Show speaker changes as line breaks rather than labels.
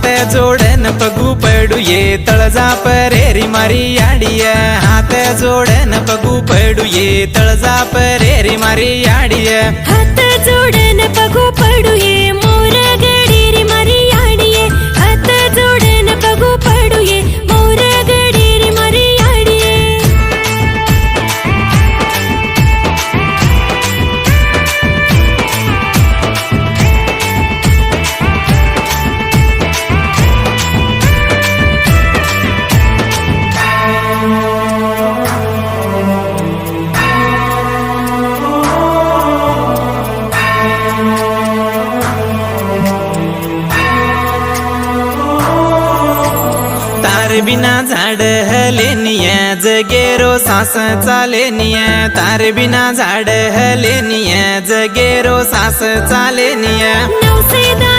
हात जोडन पगू पडू ये तळजा परेरी मारी याडिय हात जोडन पगू पडू ये तळजा परेरी मारी याडिय
हात जोडन पगू पडू ये मोर गडीरी मारी याडिये हात जोडन पगू पडू ये मोर गडीरी मारी याडिये
तार बिना झाड हलेनिय जगेरो सास चालेनिय तार बिना झाड हलेनिय जगेरो सास चालेनिय
नवसेदा